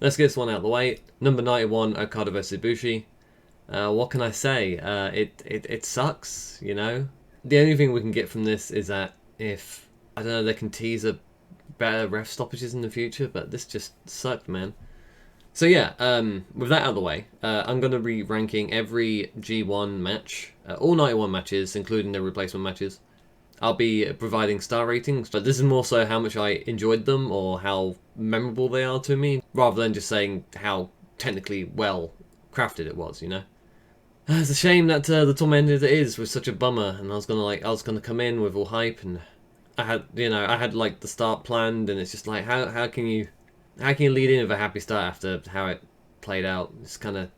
Let's get this one out of the way. Number 91, Okada vs Ibushi. What can I say? It sucks, you know? The only thing we can get from this is that if, I don't know, they can tease a better ref stoppages in the future, but this just sucked, man. So yeah, with that out of the way, I'm going to be ranking every G1 match, all 91 matches, including the replacement matches. I'll be providing star ratings, but this is more so how much I enjoyed them or how memorable they are to me, rather than just saying how technically well crafted it was, you know? It's a shame that the tournament as it is was such a bummer, and I was gonna come in with all hype, and I had like the start planned, and it's just like how can you lead in with a happy start after how it played out? It's kind of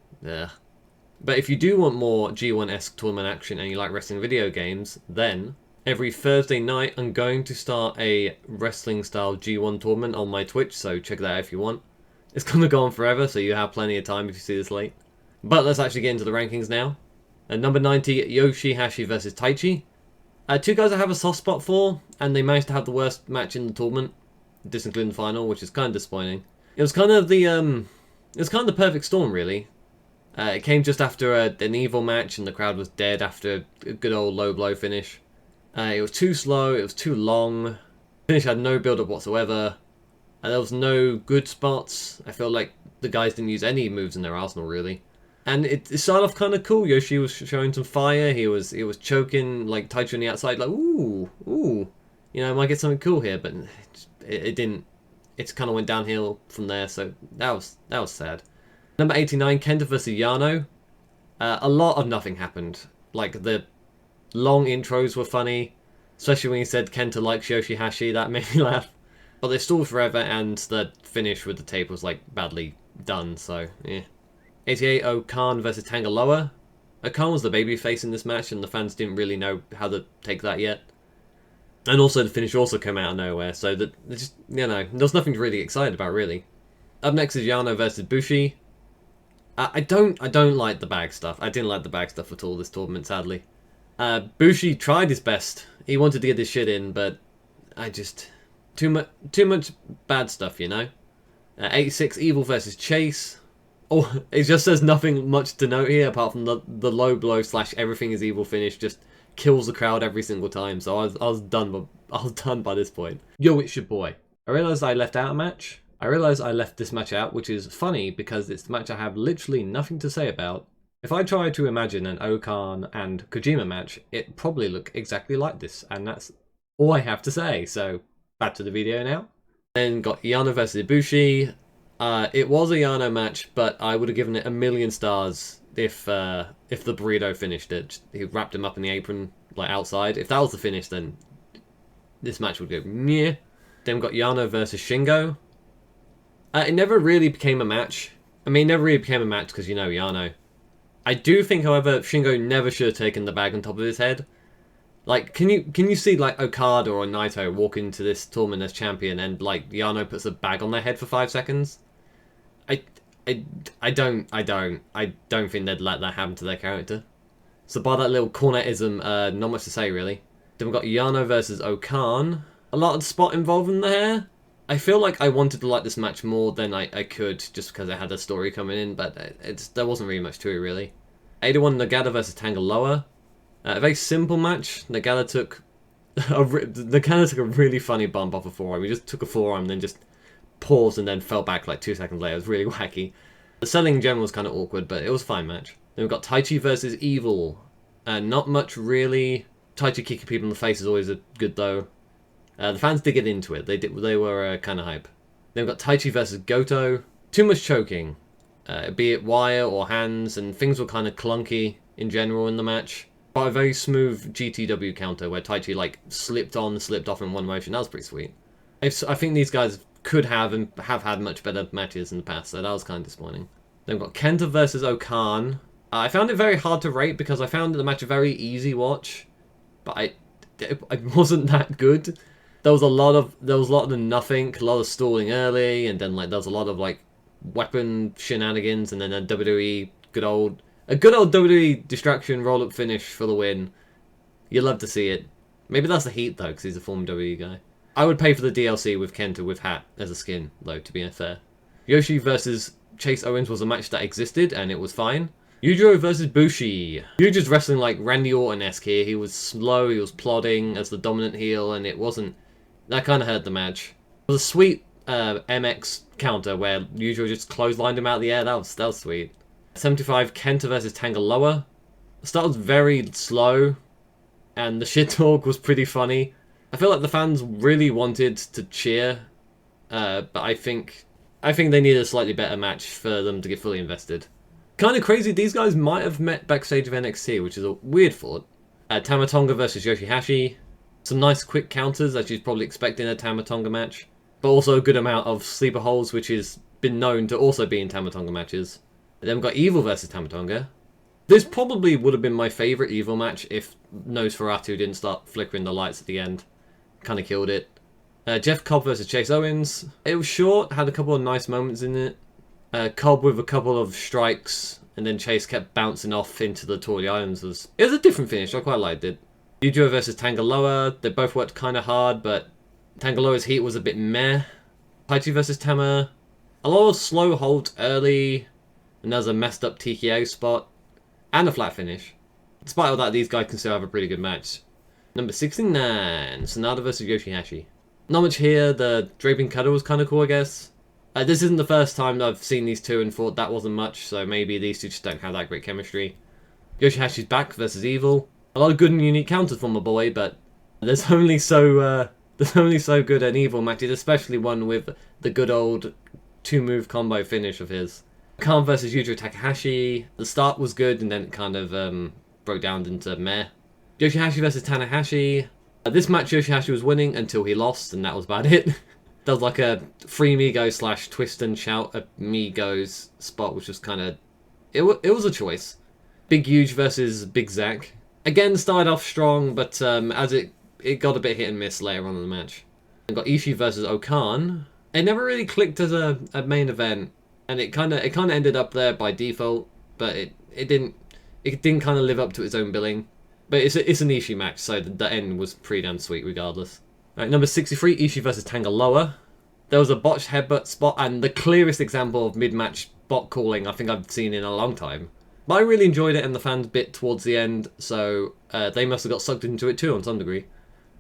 But if you do want more G1-esque tournament action and you like wrestling video games, then every Thursday night I'm going to start a wrestling-style G1 tournament on my Twitch, so check that out if you want. It's gonna go on forever, so you have plenty of time if you see this late. But let's actually get into the rankings now. At number 90, Yoshihashi versus Taichi. Two guys I have a soft spot for, and they managed to have the worst match in the tournament, this including the final, which is kind of disappointing. It was kind of the perfect storm, really. It came just after an evil match, and the crowd was dead after a good old low blow finish. It was too slow, it was too long. The finish had no build-up whatsoever. There was no good spots. I felt like the guys didn't use any moves in their arsenal, really. And it started off kind of cool. Yoshi was showing some fire. He was choking like Taichi on the outside, like ooh, you know, I might get something cool here, but it didn't. It kind of went downhill from there. So that was sad. Number 89, Kenta vs Yano. A lot of nothing happened. Like the long intros were funny, especially when he said Kenta likes Yoshihashi. That made me laugh. But they stalled forever, and the finish with the tape was like badly done. So yeah. 88, Okan versus Tangaloa. Okan was the babyface in this match, and the fans didn't really know how to take that yet. And also, the finish also came out of nowhere, so that just, you know, there's nothing to really excited about, really. Up next is Yano versus Bushi. I don't like the bag stuff. I didn't like the bag stuff at all this tournament, sadly. Bushi tried his best. He wanted to get his shit in, but I just too much bad stuff, you know. 86, Evil versus Chase. Oh, it just says nothing much to note here apart from the low blow / everything is evil finish just kills the crowd every single time. So I was done. I was done by this point. Yo, it's your boy. I realised I left out a match. I realised I left this match out, which is funny because it's the match I have literally nothing to say about. If I try to imagine an Okan and Kojima match, it probably look exactly like this, and that's all I have to say. So back to the video now. Then got Yano versus Ibushi. It was a Yano match, but I would have given it 1,000,000 stars if the burrito finished it. He wrapped him up in the apron, like outside. If that was the finish, then this match would go meh. Then we got Yano versus Shingo. It never really became a match. I mean, it never really became a match because, you know, Yano. I do think, however, Shingo never should have taken the bag on top of his head. Like, can you see, like, Okada or Naito walk into this tournament as champion and, like, Yano puts a bag on their head for 5 seconds? I don't think they'd let that happen to their character. So by that little cornetism, not much to say, really. Then we've got Yano versus Okan. A lot of spot involved in there. I feel like I wanted to like this match more than I could just because it had a story coming in, but there wasn't really much to it, really. 81, Nagata versus Tangaloa. A very simple match. Nagata took a really funny bump off a forearm. He just took a forearm, then just paused and then fell back like 2 seconds later. It was really wacky. The selling in general was kind of awkward, but it was a fine match. Then we've got Taichi versus Evil. Not much really. Taichi kicking people in the face is always good though. The fans did get into it. They were kind of hype. Then we've got Taichi versus Goto. Too much choking. Be it wire or hands, and things were kind of clunky in general in the match. But a very smooth GTW counter where Taichi like slipped on, slipped off in one motion. That was pretty sweet. I think these guys could have and have had much better matches in the past, so that was kind of disappointing. Then we've got Kenta versus Okan. I found it very hard to rate because I found the match a very easy watch, but it wasn't that good. There was a lot of the nothing, a lot of stalling early, and then like there was a lot of like weapon shenanigans, and then a good old WWE distraction roll up finish for the win. You love to see it. Maybe that's the heat though, because he's a former WWE guy. I would pay for the DLC with Kenta with hat as a skin, though, to be fair. Yoshi versus Chase Owens was a match that existed, and it was fine. Yujiro versus Bushi. Yujiro's wrestling like Randy Orton-esque here. He was slow, he was plodding as the dominant heel, and it wasn't... That kind of hurt the match. It was a sweet MX counter where Yujiro just clotheslined him out of the air. That was sweet. 75, Kenta versus Tangaloa. The start was very slow, and the shit talk was pretty funny. I feel like the fans really wanted to cheer, but I think they needed a slightly better match for them to get fully invested. Kind of crazy, these guys might have met backstage of NXT, which is a weird thought. Tama Tonga versus Yoshihashi. Some nice quick counters, as you'd probably expect in a Tama Tonga match. But also a good amount of sleeper holds, which has been known to also be in Tama Tonga matches. And then we've got Evil versus Tama Tonga. This probably would have been my favourite Evil match if Nosferatu didn't start flickering the lights at the end. Kind of killed it. Jeff Cobb versus Chase Owens. It was short, had a couple of nice moments in it. Cobb with a couple of strikes, and then Chase kept bouncing off into the Tori Islands. It was a different finish, I quite liked it. Yujiro versus Tangaloa, they both worked kind of hard, but Tangaloa's heat was a bit meh. Taichi versus Tama, a lot of slow holds early, and there's a messed up TKO spot, and a flat finish. Despite all that, these guys can still have a pretty good match. Number 69, Sanada versus Yoshihashi. Not much here, the draping cutter was kind of cool, I guess. This isn't the first time that I've seen these two and thought that wasn't much, so maybe these two just don't have that great chemistry. Yoshihashi's back versus Evil. A lot of good and unique counters from my boy, but there's only so good an Evil matches, especially one with the good old two-move combo finish of his. Khan versus Yujiro Takahashi. The start was good, and then it kind of broke down into meh. Yoshihashi versus Tanahashi. This match Yoshihashi was winning until he lost, and that was about it. There was like a free Migo / twist and shout at Migos spot, which was kind of... It was a choice. Big Huge versus Big Zack. Again, started off strong, but as it got a bit hit and miss later on in the match. And got Ishii versus Okan. It never really clicked as a main event, and it kind of ended up there by default, but it didn't kind of live up to its own billing. But it's an Ishii match, so the end was pretty damn sweet regardless. Right, number 63, Ishii versus Tangaloa. There was a botched headbutt spot, and the clearest example of mid-match bot calling I think I've seen in a long time. But I really enjoyed it, and the fans bit towards the end, so they must have got sucked into it too on some degree.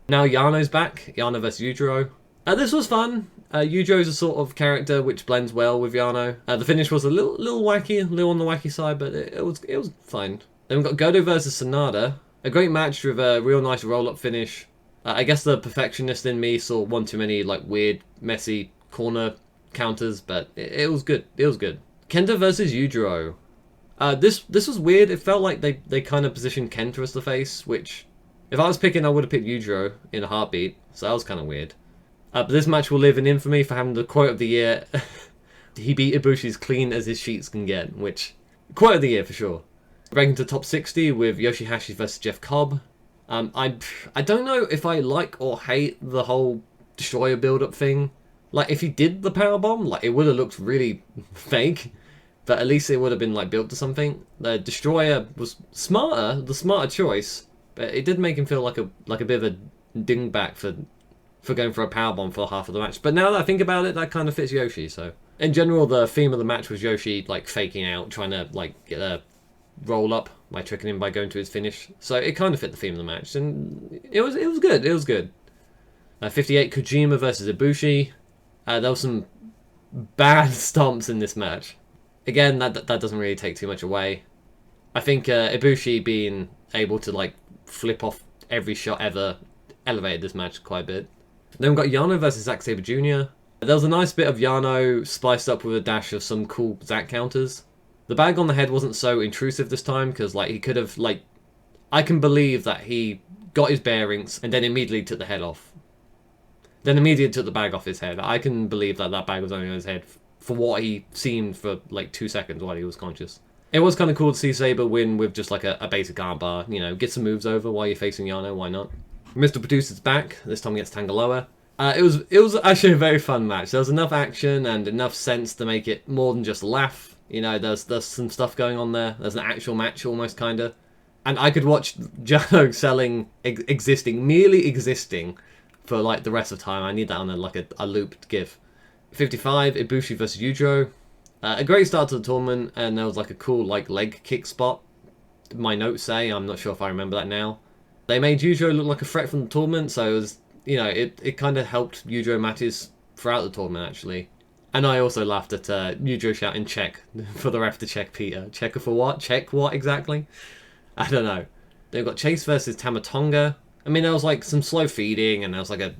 Now Yano's back, Yano versus Yujiro. This was fun. Yujiro's a sort of character which blends well with Yano. The finish was a little wacky, a little on the wacky side, but it was fine. Then we've got Goto versus Sanada. A great match with a real nice roll-up finish. I guess the perfectionist in me saw one too many like weird, messy corner counters, but it was good. It was good. Kenta versus Yujiro. This was weird. It felt like they kind of positioned Kenta as the face, which if I was picking, I would have picked Yujiro in a heartbeat. So that was kind of weird. But this match will live in infamy for having the quote of the year. He beat Ibushi as clean as his sheets can get, which quote of the year for sure. Breaking to top 60 with Yoshihashi versus Jeff Cobb. I don't know if I like or hate the whole Destroyer build-up thing. Like, if he did the powerbomb, like, it would have looked really fake. But at least it would have been, like, built to something. The Destroyer was the smarter choice. But it did make him feel like a bit of a dingback for going for a powerbomb for half of the match. But now that I think about it, that kind of fits Yoshi, so. In general, the theme of the match was Yoshi, like, faking out, trying to, like, get a roll up by tricking him by going to his finish. So it kind of fit the theme of the match, and it was good. It was good. 58, Kojima versus Ibushi. There was some bad stomps in this match. Again, that doesn't really take too much away. I think Ibushi being able to like flip off every shot ever elevated this match quite a bit. Then we've got Yano versus Zack Sabre Jr. There was a nice bit of Yano spiced up with a dash of some cool Zack counters. The bag on the head wasn't so intrusive this time, because like he could have like... I can believe that he got his bearings and then immediately took the head off. Then immediately took the bag off his head. I can believe that that bag was only on his head for what he seemed for like 2 seconds while he was conscious. It was kind of cool to see Sabre win with just like a basic armbar. You know, get some moves over while you're facing Yano, why not? Mr. Producer's back, this time against Tangaloa. It was actually a very fun match. There was enough action and enough sense to make it more than just a laugh. You know, there's some stuff going on there. There's an actual match almost, kind of. And I could watch Jano selling, merely existing, for like the rest of time. I need that on a looped GIF. 55, Ibushi versus Yujiro. A great start to the tournament, and there was like a cool like leg kick spot. My notes say, I'm not sure if I remember that now. They made Yujiro look like a threat from the tournament, so it was, you know, it kind of helped Yujiro matches throughout the tournament actually. And I also laughed at Yujiro shouting check for the ref to check Peter. Checker for what? Check what exactly? I don't know. They've got Chase versus Tamatonga. I mean, there was like some slow feeding and there was like a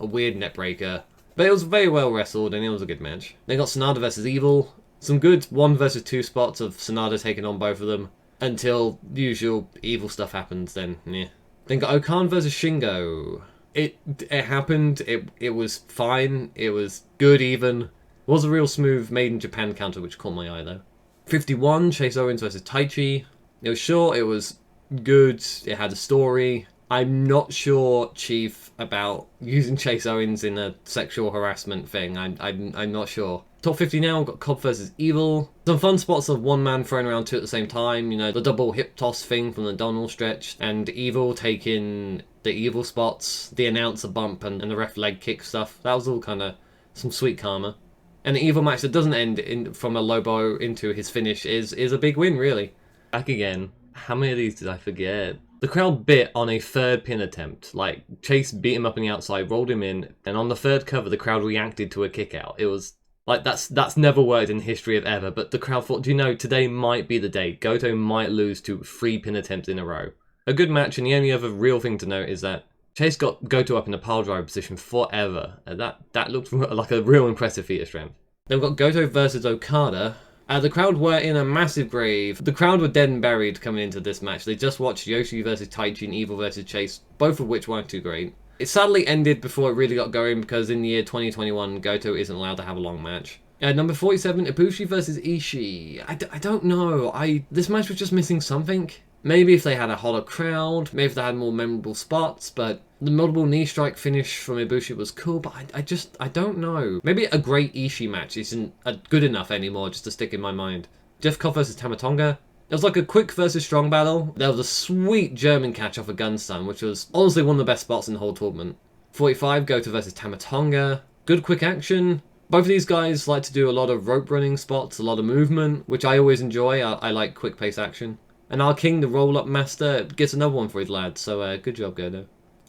weird net breaker. But it was very well wrestled and it was a good match. They got Sanada versus Evil. Some good 1 versus 2 spots of Sanada taking on both of them. Until the usual Evil stuff happens, then yeah. Then got Okan versus Shingo. It happened. It was fine. It was good even. It was a real smooth made in Japan counter which caught my eye though. 51, Chase Owens versus Taichi. It was short, it was good, it had a story. I'm not sure, Chief, about using Chase Owens in a sexual harassment thing. I'm not sure. Top 50 now, we've got Cobb versus Evil. Some fun spots of one man throwing around 2 at the same time. You know, the double hip toss thing from the Donald stretch. And Evil taking the Evil spots, the announcer bump and the ref leg kick stuff. That was all kind of some sweet karma. And the Evil match that doesn't end from a low blow into his finish is a big win, really. Back again. How many of these did I forget? The crowd bit on a third pin attempt. Like, Chase beat him up on the outside, rolled him in, and on the third cover, the crowd reacted to a kick out. It was, like, that's never worked in the history of ever, but the crowd thought, do you know, today might be the day. Goto might lose to 3 pin attempts in a row. A good match, and the only other real thing to note is that Chase got Goto up in a pile driver position forever. That looked like a real impressive feat of strength. Then we've got Goto versus Okada. The crowd were in a massive grave. The crowd were dead and buried coming into this match. They just watched Yoshi versus Taichi and Evil versus Chase, both of which weren't too great. It sadly ended before it really got going because in the year 2021, Goto isn't allowed to have a long match. Number 47, Ibushi versus Ishii. I don't know. This match was just missing something. Maybe if they had a hotter crowd, maybe if they had more memorable spots, but the multiple knee strike finish from Ibushi was cool, but I don't know. Maybe a great Ishii match isn't good enough anymore just to stick in my mind. Jeff Cobb versus Tamatonga. It was like a quick versus strong battle. There was a sweet German catch off a gun stun, which was honestly one of the best spots in the whole tournament. 45, Goto versus Tamatonga. Good quick action. Both of these guys like to do a lot of rope running spots, a lot of movement, which I always enjoy. I like quick pace action. And our king, the roll-up master, gets another one for his lad, so good job, Goto.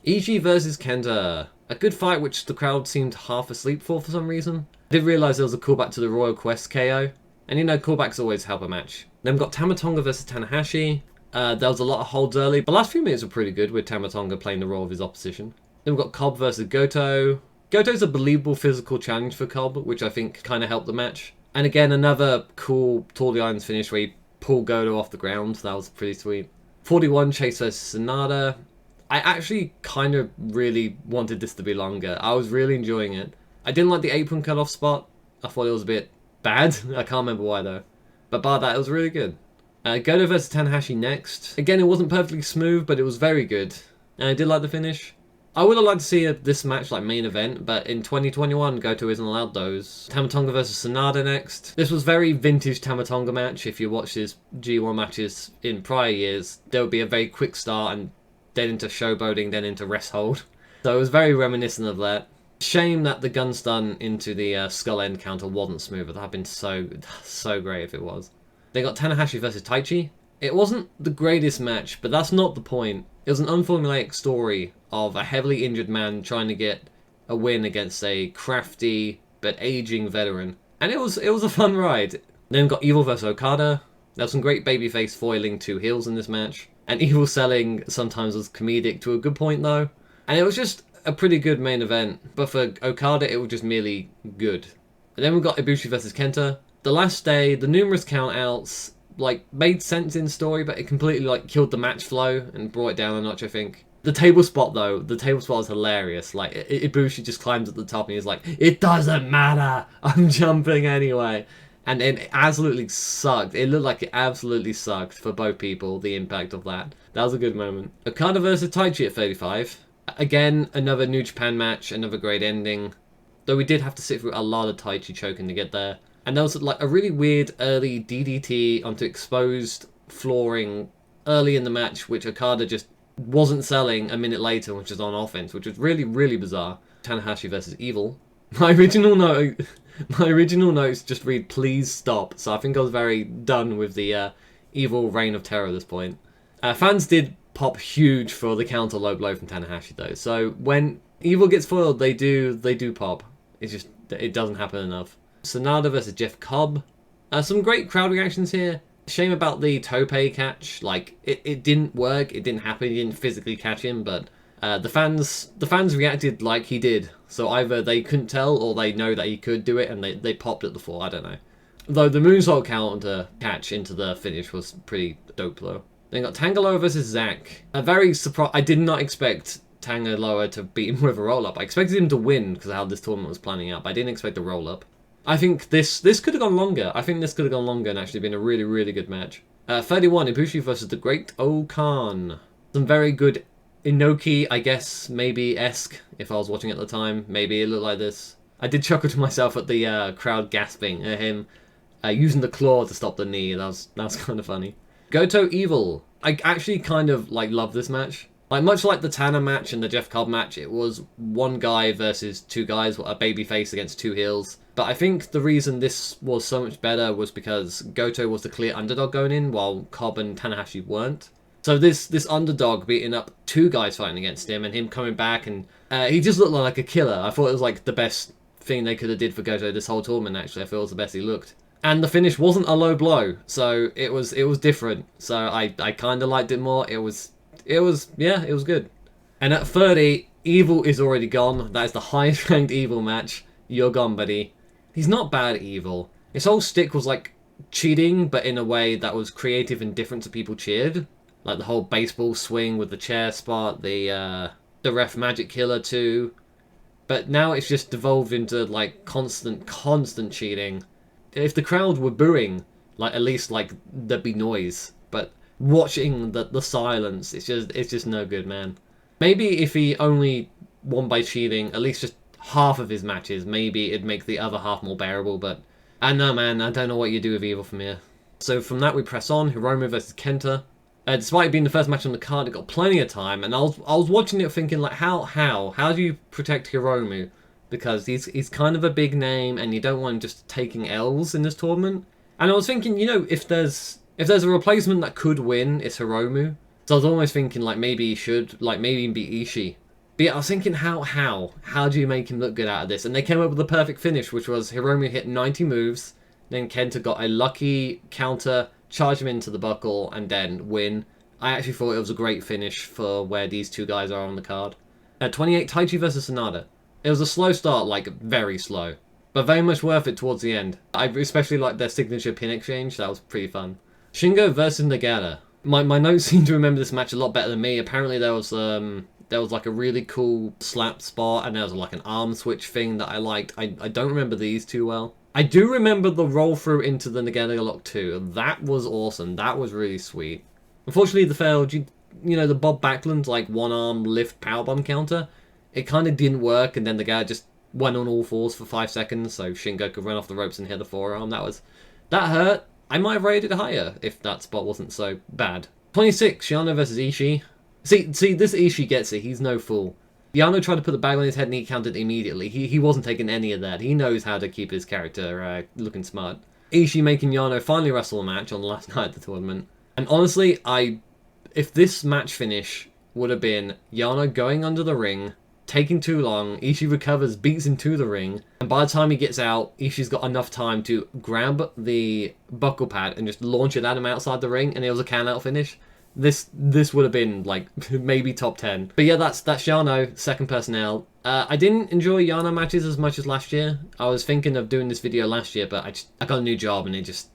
Ishii versus Kenta. A good fight which the crowd seemed half asleep for some reason. I did realise there was a callback to the Royal Quest KO. And you know, callbacks always help a match. Then we've got Tamatonga versus Tanahashi. There was a lot of holds early. The last few minutes were pretty good with Tamatonga playing the role of his opposition. Then we've got Cobb versus Goto. Goto's a believable physical challenge for Cobb, which I think kind of helped the match. And again, another cool Tour de Irons finish where he pulled Goto off the ground. That was pretty sweet. 41, Chase versus Sanada. I actually kind of really wanted this to be longer. I was really enjoying it. I didn't like the apron cut-off spot. I thought it was a bit bad. I can't remember why though. But bar that, it was really good. Goto versus Tanahashi next. Again, it wasn't perfectly smooth, but it was very good. And I did like the finish. I would have liked to see this match like main event, but in 2021, Goto isn't allowed those. Tamatonga versus Sanada next. This was very vintage Tamatonga match. If you watch his G1 matches in prior years, there would be a very quick start and then into showboating, then into rest hold. So it was very reminiscent of that. Shame that the gun stun into the skull end counter wasn't smoother. That would have been so great if it was. They got Tanahashi versus Taichi. It wasn't the greatest match, but that's not the point. It was an unformulaic story of a heavily injured man trying to get a win against a crafty but aging veteran. And it was a fun ride. Then got Evil versus Okada. There was some great babyface foiling 2 heels in this match. And Evil selling sometimes was comedic to a good point though. And it was just a pretty good main event. But for Okada, it was just merely good. And then we got Ibushi versus Kenta. The last day, the numerous count-outs made sense in story, but it completely killed the match flow and brought it down a notch, I think. The table spot though, the table spot is hilarious. Ibushi just climbs at the top and he's like, "It doesn't matter, I'm jumping anyway." And it absolutely sucked. It looked like it absolutely sucked for both people, the impact of that. That was a good moment. Okada versus Taichi at 35. Again, another New Japan match, another great ending. Though we did have to sit through a lot of Taichi choking to get there. And there was a really weird early DDT onto exposed flooring early in the match, which Okada just wasn't selling a minute later, which is on offense, which was really, really bizarre. Tanahashi versus Evil. My original note, my original notes just read "Please stop." So I think I was very done with the evil reign of terror at this point. Fans did pop huge for the counter low blow from Tanahashi though. So when evil gets foiled, they do pop. It's just it doesn't happen enough. Sonata versus Jeff Cobb. Some great crowd reactions here. Shame about the tope catch. Like it didn't work. It didn't happen. He didn't physically catch him, but the fans reacted like he did. So either they couldn't tell or they know that he could do it and they popped at the fall. I don't know. Though the moonsault counter catch into the finish was pretty dope though. Then got Tangaloa versus Zack. A very surprise. I did not expect Tangaloa to beat him with a roll up. I expected him to win because of how this tournament was planning out. But I didn't expect a roll up. I think this could have gone longer. I think this could have gone longer and actually been a really, really good match. 31, Ibushi versus the Great O-Khan. Some very good Inoki, I guess, maybe-esque, if I was watching at the time. Maybe it looked like this. I did chuckle to myself at the crowd gasping at him using the claw to stop the knee. That was kind of funny. Goto Evil. I actually kind of love this match. Like much like the Tanner match and the Jeff Cobb match, it was one guy versus two guys, a babyface against two heels. But I think the reason this was so much better was because Goto was the clear underdog going in, while Cobb and Tanahashi weren't. So this underdog beating up two guys fighting against him, and him coming back, and he just looked like a killer. I thought it was like the best thing they could have did for Goto this whole tournament. Actually, I feel it was the best he looked. And the finish wasn't a low blow, so it was different. So I kind of liked it more. It was good. And at 30, Evil is already gone. That is the highest ranked Evil match. You're gone, buddy. He's not bad Evil. His whole stick was like cheating, but in a way that was creative and different to people cheered. Like the whole baseball swing with the chair spot, the ref magic killer too. But now it's just devolved into like constant cheating. If the crowd were booing, like at least like there'd be noise. But watching the silence, it's just no good, man. Maybe if he only won by cheating, at least just half of his matches, maybe it'd make the other half more bearable, but I don't know, man. I don't know what you do with Evil from here. So from that we press on, Hiromu versus Kenta. Despite it being the first match on the card, it got plenty of time, and I was watching it thinking like, how do you protect Hiromu? Because he's kind of a big name, and you don't want him just taking L's in this tournament. And I was thinking, if there's a replacement that could win, it's Hiromu. So I was almost thinking like maybe he should, like maybe even beat Ishii. But yeah, I was thinking how do you make him look good out of this? And they came up with the perfect finish, which was Hiromu hit 90 moves, then Kenta got a lucky counter, charge him into the buckle, and then win. I actually thought it was a great finish for where these two guys are on the card. 28, Taichi versus Sonata. It was a slow start, like very slow, but very much worth it towards the end. I especially liked their signature pin exchange. That was pretty fun. Shingo versus Nagata. My notes seem to remember this match a lot better than me. Apparently there was like a really cool slap spot, and there was like an arm switch thing that I liked. I don't remember these too well. I do remember the roll through into the Nagata lock too. That was awesome. That was really sweet. Unfortunately, the failed, the Bob Backlund like one arm lift powerbomb counter, it kind of didn't work, and then the guy just went on all fours for 5 seconds, so Shingo could run off the ropes and hit the forearm. That hurt. I might have rated it higher if that spot wasn't so bad. 26, Yano versus Ishii. See, this Ishii gets it. He's no fool. Yano tried to put the bag on his head and he countered immediately. He wasn't taking any of that. He knows how to keep his character looking smart. Ishii making Yano finally wrestle a match on the last night of the tournament. And honestly, if this match finish would have been Yano going under the ring, taking too long, Ishii recovers, beats him to the ring, and by the time he gets out, Ishii's got enough time to grab the buckle pad and just launch it at him outside the ring, and it was a count-out finish. This would have been like maybe top 10. But yeah, that's Yano, second personnel. I didn't enjoy Yano matches as much as last year. I was thinking of doing this video last year, but I got a new job and it just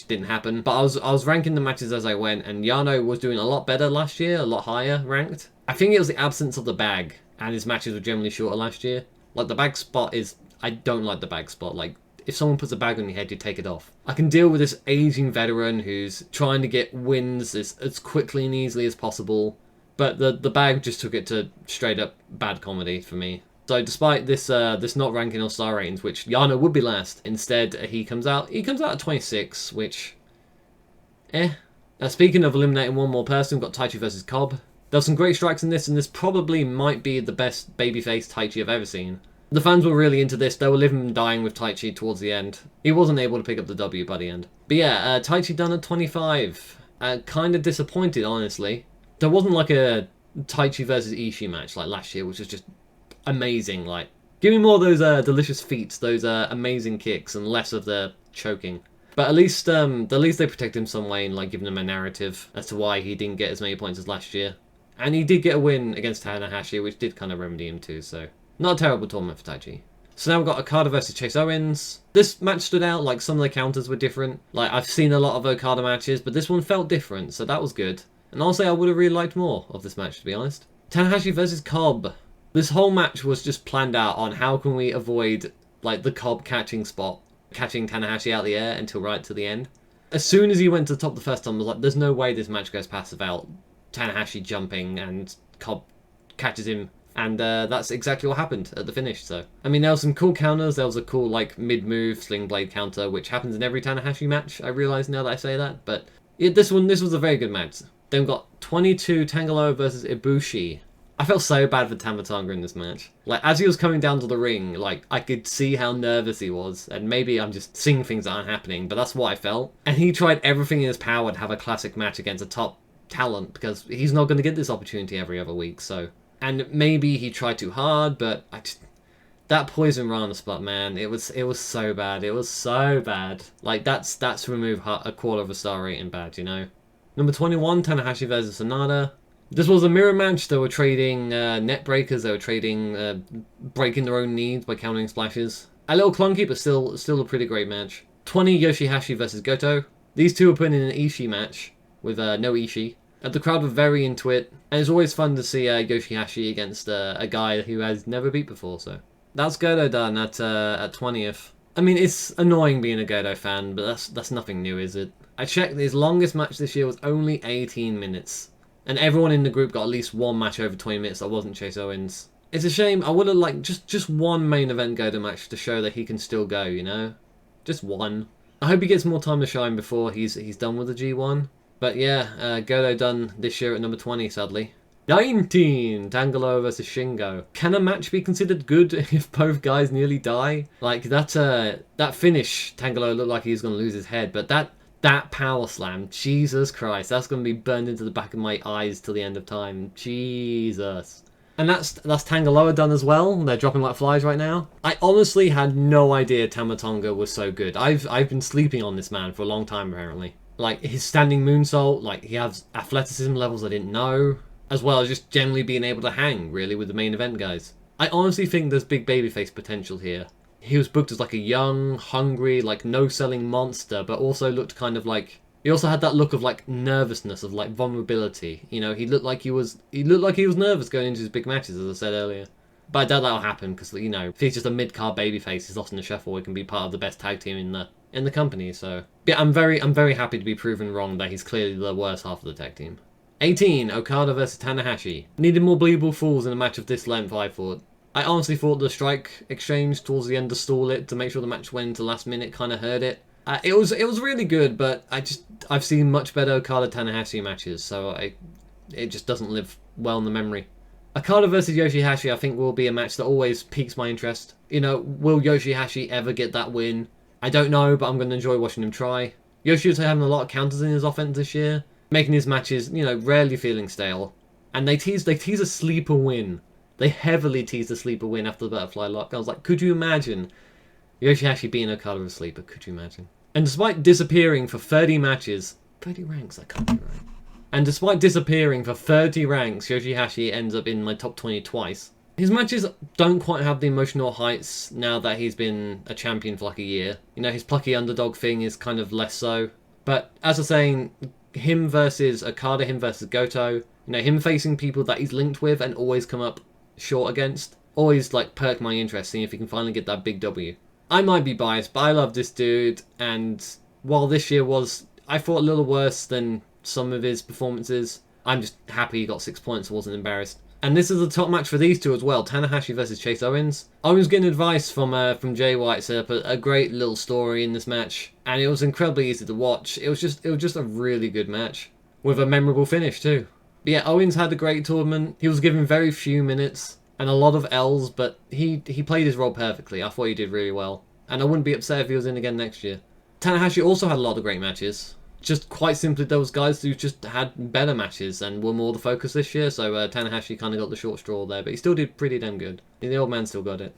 didn't happen. But I was ranking the matches as I went, and Yano was doing a lot better last year, a lot higher ranked. I think it was the absence of the bag, and his matches were generally shorter last year. Like the bag spot I don't like the bag spot. Like if someone puts a bag on your head, you take it off. I can deal with this aging veteran who's trying to get wins as quickly and easily as possible, but the bag just took it to straight up bad comedy for me. So despite this not ranking or star ratings, which Yano would be last, instead he comes out at 26, which speaking of eliminating one more person, we've got Taichi versus Cobb. There's some great strikes in this, and this probably might be the best babyface Taichi I've ever seen. The fans were really into this. They were living and dying with Taichi towards the end. He wasn't able to pick up the W by the end. But yeah, Taichi done at 25. Kind of disappointed, honestly. There wasn't like a Taichi versus Ishii match like last year, which was just amazing. Like, give me more of those delicious feats, those amazing kicks, and less of the choking. But at least they protect him some way and like giving him a narrative as to why he didn't get as many points as last year. And he did get a win against Tanahashi, which did kind of remedy him too, so not a terrible tournament for Taichi. So now we've got Okada versus Chase Owens. This match stood out, like some of the counters were different. Like, I've seen a lot of Okada matches, but this one felt different, so that was good. And honestly, I would have really liked more of this match, to be honest. Tanahashi versus Cobb. This whole match was just planned out on how can we avoid, like, the Cobb catching spot, catching Tanahashi out the air until right to the end. As soon as he went to the top the first time, I was like, there's no way this match goes past without Tanahashi jumping and Cobb catches him. And that's exactly what happened at the finish, so. I mean, there were some cool counters. There was a cool, like, mid-move sling blade counter, which happens in every Tanahashi match, I realise now that I say that. But yeah, this was a very good match. Then we've got 22 Tangaloa versus Ibushi. I felt so bad for Tama Tonga in this match. Like, as he was coming down to the ring, like, I could see how nervous he was. And maybe I'm just seeing things that aren't happening, but that's what I felt. And he tried everything in his power to have a classic match against a top talent, because he's not going to get this opportunity every other week, so. And maybe he tried too hard, but that Poison Rana spot, man, it was so bad. It was so bad. Like, that's remove a quarter of a star rating bad, you know? Number 21, Tanahashi versus Sanada. This was a mirror match. They were trading net breakers. They were trading breaking their own knees by countering splashes. A little clunky, but still a pretty great match. 20, Yoshihashi versus Goto. These two were put in an Ishii match with no Ishii. The crowd were very into it, and it's always fun to see Yoshihashi against a guy who has never beat before, so. That's Goto done at 20th. I mean, it's annoying being a Goto fan, but that's nothing new, is it? I checked, his longest match this year was only 18 minutes. And everyone in the group got at least one match over 20 minutes that wasn't Chase Owens. It's a shame. I would have liked just one main event Goto match to show that he can still go, you know? Just one. I hope he gets more time to shine before he's done with the G1. But yeah, Goto done this year at number 20, sadly. 19! Tangaloa versus Shingo. Can a match be considered good if both guys nearly die? Like, that finish, Tangaloa looked like he was going to lose his head, but that power slam, Jesus Christ, that's going to be burned into the back of my eyes till the end of time. Jesus. And that's Tangaloa done as well. They're dropping like flies right now. I honestly had no idea Tama Tonga was so good. I've been sleeping on this man for a long time, apparently. Like, his standing moonsault, like, he has athleticism levels I didn't know, as well as just generally being able to hang, really, with the main event guys. I honestly think there's big babyface potential here. He was booked as, like, a young, hungry, like, no-selling monster, but also looked kind of like... He also had that look of, like, nervousness, of, like, vulnerability. You know, he looked like he was nervous going into his big matches, as I said earlier. But I doubt that'll happen, because, you know, if he's just a mid-card babyface, he's lost in the shuffle, he can be part of the best tag team in the company, so... Yeah, I'm very happy to be proven wrong that he's clearly the worst half of the tag team. 18, Okada versus Tanahashi. Needed more believable falls in a match of this length, I thought. I honestly thought the strike exchange towards the end to stall it, to make sure the match went to last minute, kind of hurt it. It was really good, but I've seen much better Okada-Tanahashi matches, so it just doesn't live well in the memory. Okada versus Yoshihashi, I think, will be a match that always piques my interest. You know, will Yoshihashi ever get that win? I don't know, but I'm going to enjoy watching him try. Yoshi's having a lot of counters in his offense this year, making his matches, you know, rarely feeling stale. And they tease a sleeper win. They heavily teased a sleeper win after the butterfly lock. I was like, could you imagine Yoshihashi being Okada with a sleeper? Could you imagine? And despite disappearing for 30 matches... 30 ranks, that can't be right. And despite disappearing for 30 ranks, Yoshihashi ends up in my top 20 twice. His matches don't quite have the emotional heights now that he's been a champion for like a year. You know, his plucky underdog thing is kind of less so. But as I was saying, him versus Okada, him versus Goto, you know, him facing people that he's linked with and always come up short against, always like perk my interest, seeing if he can finally get that big W. I might be biased, but I love this dude, and while this year was, I thought, a little worse than some of his performances, I'm just happy he got 6 points, wasn't embarrassed. And this is the top match for these two as well, Tanahashi versus Chase Owens. I was getting advice from Jay White, set up a great little story in this match, and it was incredibly easy to watch. It was just a really good match, with a memorable finish too. But yeah, Owens had a great tournament. He was given very few minutes. and a lot of L's, but he played his role perfectly. I thought he did really well. And I wouldn't be upset if he was in again next year. Tanahashi also had a lot of great matches. Just quite simply those guys who just had better matches and were more the focus this year, so Tanahashi kind of got the short straw there, but he still did pretty damn good. The old man still got it.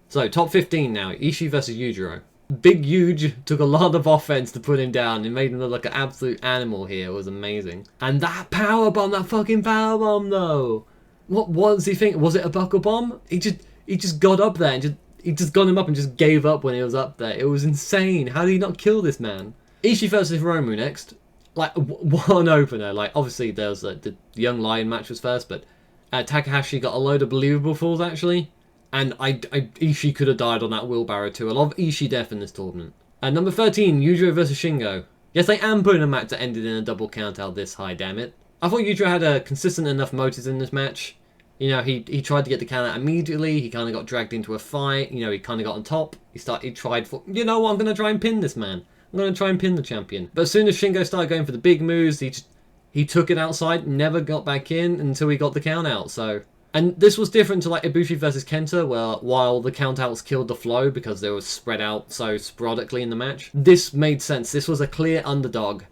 So, top 15 now. Ishii versus Yujiro. Big Huge took a lot of offense to put him down. It made him look like an absolute animal here. It was amazing. And that powerbomb, that fucking powerbomb though. What was he thinking? Was it a buckle bomb? He just got up there and he just got him up and just gave up when he was up there. It was insane. How did he not kill this man? Ishii versus Hiromu next. Like, what an opener. Like, obviously there was the Young Lion match was first, but Takahashi got a load of believable falls actually. And Ishii could have died on that wheelbarrow too. A lot of Ishii death in this tournament. Number 13, Yujiro versus Shingo. Yes, I am putting a match that ended in a double count out this high, damn it. I thought Yujiro had a consistent enough motives in this match. You know, he tried to get the count out immediately. He kind of got dragged into a fight. You know, he kind of got on top. He tried for, you know what, I'm going to try and pin this man. I'm going to try and pin the champion. But as soon as Shingo started going for the big moves, he took it outside, never got back in until he got the count out, so... And this was different to like Ibushi versus Kenta, where while the countouts killed the flow because they were spread out so sporadically in the match, this made sense. This was a clear underdog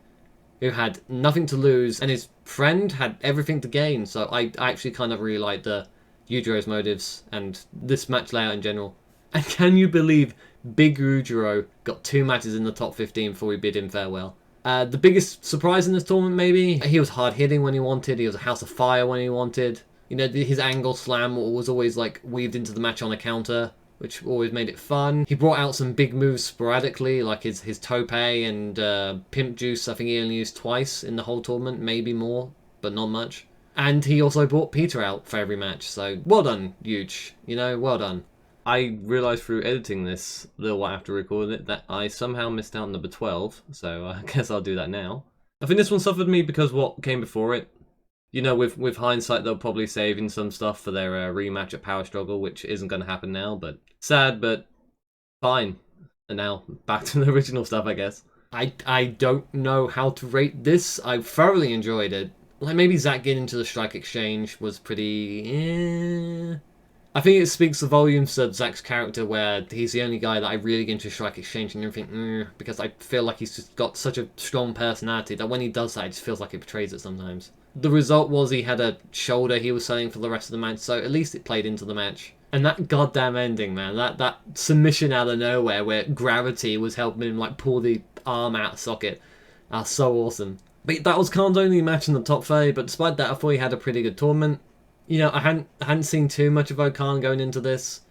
who had nothing to lose, and his friend had everything to gain. So I actually kind of really liked the Yujiro's motives and this match layout in general. And can you believe Big Yujiro got 2 matches in the top 15 before we bid him farewell? The biggest surprise in this tournament, maybe? He was hard hitting when he wanted. He was a house of fire when he wanted. You know, his angle slam was always like weaved into the match on a counter, which always made it fun. He brought out some big moves sporadically, like his tope and pimp juice. I think he only used twice in the whole tournament, maybe more, but not much. And he also brought Peter out for every match, so well done, Huge. You know, well done. I realised through editing this, a little while after recording it, that I somehow missed out number 12, so I guess I'll do that now. I think this one suffered me because what came before it. You know, with hindsight, they'll probably saving some stuff for their rematch at Power Struggle, which isn't going to happen now, but sad, but fine. And now, back to the original stuff, I guess. I don't know how to rate this. I thoroughly enjoyed it. Like, maybe Zack getting into the Strike Exchange was pretty... I think it speaks the volumes of Zack's character, where he's the only guy that I really get into Strike Exchange and everything, because I feel like he's just got such a strong personality that when he does that, it just feels like it betrays it sometimes. The result was he had a shoulder he was selling for the rest of the match, so at least it played into the match. And that goddamn ending, man, that submission out of nowhere where gravity was helping him like pull the arm out of socket. That's so awesome. But that was Khan's only match in the top 30, but despite that, I thought he had a pretty good tournament. You know, I hadn't seen too much of Okan going into this,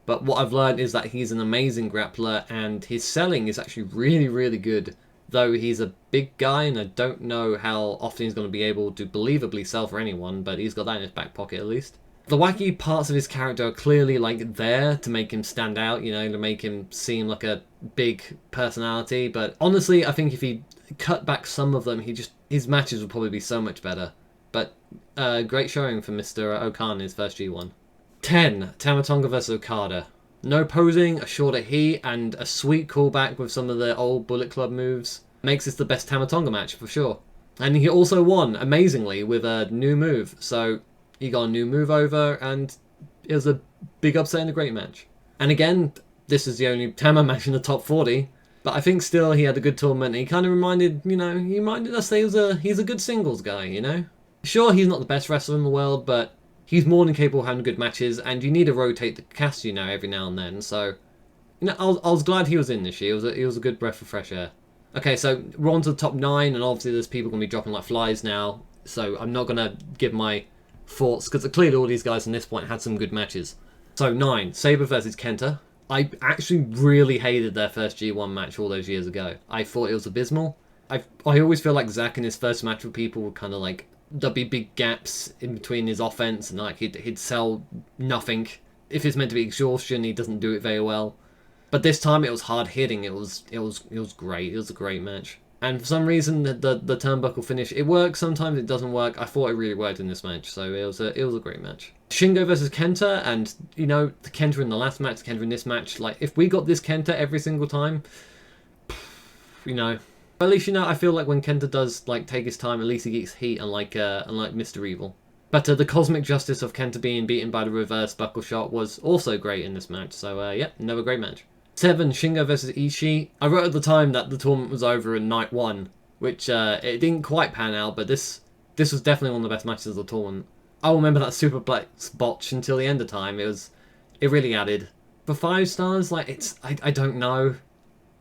but what I've learned is that he's an amazing grappler, and his selling is actually really, really good. Though he's a big guy, and I don't know how often he's going to be able to believably sell for anyone, but he's got that in his back pocket at least. The wacky parts of his character are clearly like there to make him stand out, you know, to make him seem like a big personality, but honestly, I think if he cut back some of them, his matches would probably be so much better. But great showing for Mr. Okan in his first G1. 10. Tama Tonga vs Okada. No posing, a shorter heat, and a sweet callback with some of the old Bullet Club moves. Makes this the best Tama Tonga match, for sure. And he also won, amazingly, with a new move. So, he got a new move over, and it was a big upset and a great match. And again, this is the only Tama match in the top 40. But I think still he had a good tournament. He kind of reminded us that he's a good singles guy, you know? Sure, he's not the best wrestler in the world, but he's more than capable of having good matches, and you need to rotate the cast, you know, every now and then. So, you know, I was glad he was in this year. It was a good breath of fresh air. Okay, so we're on to the top 9, and obviously there's people going to be dropping like flies now. So I'm not going to give my thoughts, because clearly all these guys at this point had some good matches. So 9, Sabre versus Kenta. I actually really hated their first G1 match all those years ago. I thought it was abysmal. I always feel like Zack in his first match with people would kind of like... There'd be big gaps in between his offense, and like he'd sell nothing. If it's meant to be exhaustion, he doesn't do it very well. But this time it was hard hitting. It was great. It was a great match. And for some reason, the turnbuckle finish, it works. Sometimes it doesn't work. I thought it really worked in this match, so it was a great match. Shingo versus Kenta, and you know, the Kenta in the last match, the Kenta in this match. Like if we got this Kenta every single time, you know. At least, you know, I feel like when Kenta does like take his time, at least he gets heat, unlike Mr. Evil. But the cosmic justice of Kenta being beaten by the reverse buckle shot was also great in this match. So, yeah, another great match. 7, Shingo versus Ishii. I wrote at the time that the tournament was over in night 1, which it didn't quite pan out, but this was definitely one of the best matches of the tournament. I remember that superplex botch until the end of time. It really added. For 5 stars, like, I don't know.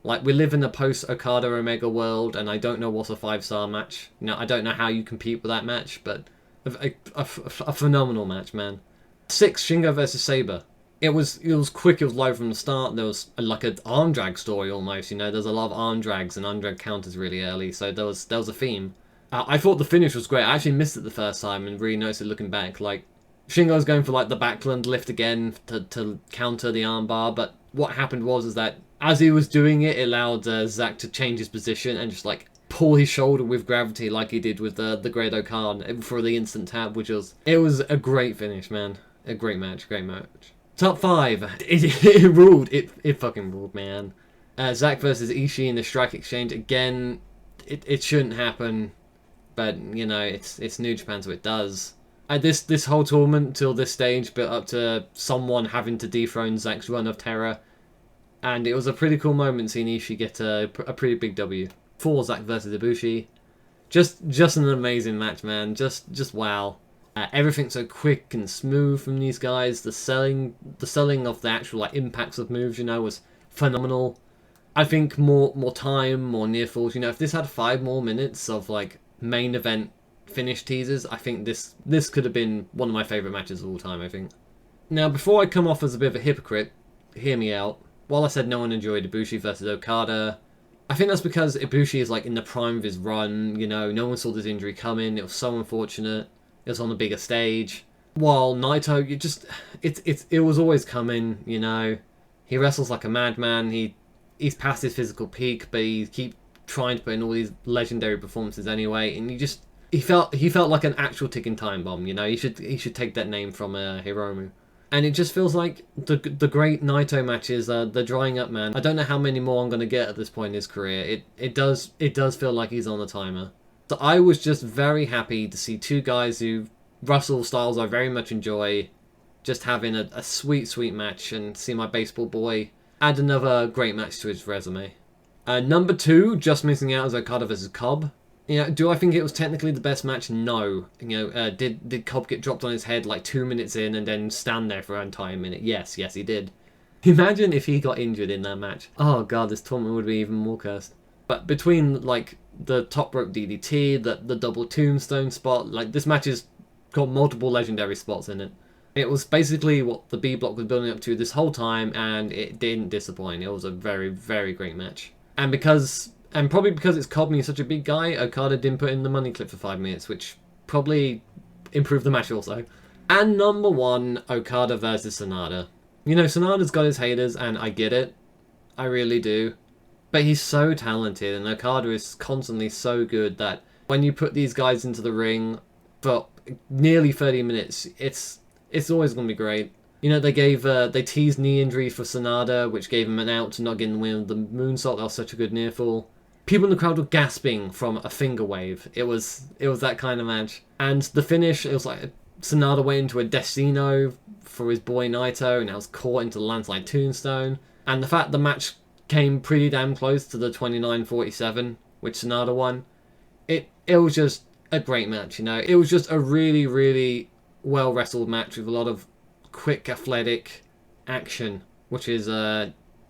Like, we live in a post-Okada Omega world, and I don't know what's a 5-star match. You know, I don't know how you compete with that match, but a phenomenal match, man. 6, Shingo versus Sabre. It was quick, it was low from the start. There was like an arm drag story almost, you know. There's a lot of arm drags and arm drag counters really early, so there was a theme. I thought the finish was great. I actually missed it the first time and really noticed it looking back. Like, Shingo was going for like the Backland lift again to counter the armbar, but what happened was that as he was doing it, it allowed Zack to change his position and just like pull his shoulder with gravity like he did with the Great Khan for the instant tap, which was a great finish, man. A great match, great match. Top 5. It ruled. It fucking ruled, man. Zack versus Ishii in the strike exchange. Again, it shouldn't happen, but you know, it's New Japan, so it does. This whole tournament till this stage built up to someone having to dethrone Zack's run of terror, and it was a pretty cool moment seeing Ishii get a pretty big W. 4, Zack versus Ibushi. Just an amazing match, man. Just wow. Everything's so quick and smooth from these guys. The selling of the actual like impacts of moves, you know, was phenomenal. I think more time, more near falls. You know, if this had 5 more minutes of like main event finish teasers, I think this could have been one of my favourite matches of all time, I think. Now, before I come off as a bit of a hypocrite, hear me out. While I said no one enjoyed Ibushi versus Okada, I think that's because Ibushi is like in the prime of his run, you know, no one saw this injury coming, it was so unfortunate, it was on a bigger stage. While Naito, it was always coming, you know, he wrestles like a madman, he's past his physical peak, but he keeps trying to put in all these legendary performances anyway, and he felt like an actual ticking time bomb, you know, he should take that name from Hiromu. And it just feels like the great Naito matches are the drying up, man. I don't know how many more I'm going to get at this point in his career. It does feel like he's on the timer. So I was just very happy to see 2 guys who wrestle styles I very much enjoy just having a sweet match, and see my baseball boy add another great match to his resume. Number 2, just missing out, is Okada vs. Cobb. You know, do I think it was technically the best match? No. You know, did Cobb get dropped on his head like 2 minutes in and then stand there for an entire minute? Yes, he did. Imagine if he got injured in that match. Oh god, this tournament would be even more cursed. But between like the top rope DDT, the double tombstone spot, like this match has got multiple legendary spots in it. It was basically what the B block was building up to this whole time, and it didn't disappoint. It was a very, very great match. And probably because it's Cobb and he's such a big guy, Okada didn't put in the money clip for 5 minutes, which probably improved the match also. And number 1, Okada versus Sanada. You know, Sanada's got his haters, and I get it. I really do. But he's so talented, and Okada is constantly so good that when you put these guys into the ring for nearly 30 minutes, it's always going to be great. You know, they teased knee injury for Sanada, which gave him an out to not getting the win with the moonsault. That was such a good near fall. People in the crowd were gasping from a finger wave. It was that kind of match. And the finish, it was like Sanada went into a Destino for his boy Naito, and I was caught into the landslide tombstone. And the fact the match came pretty damn close to the 29-47, which Sanada won, it was just a great match, you know. It was just a really, really well wrestled match with a lot of quick, athletic action, which is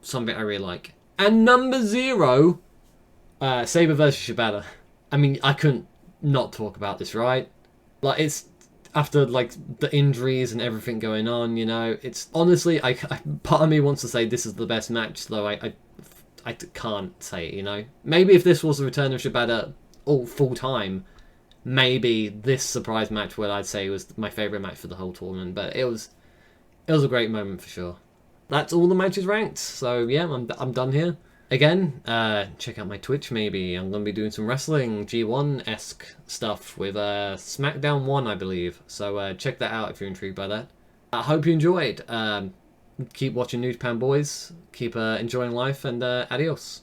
something I really like. And number 0... Sabre versus Shibata. I mean, I couldn't not talk about this, right? Like, it's after like the injuries and everything going on, you know. It's honestly, I part of me wants to say this is the best match, though I can't say it, you know. Maybe if this was the return of Shibata all full time, maybe this surprise match would I'd say was my favorite match for the whole tournament. But it was a great moment for sure. That's all the matches ranked. So yeah, I'm done here. Again, check out my Twitch maybe. I'm going to be doing some wrestling, G1-esque stuff with SmackDown 1, I believe. So check that out if you're intrigued by that. I hope you enjoyed. Keep watching New Japan Boys. Keep enjoying life, and adios.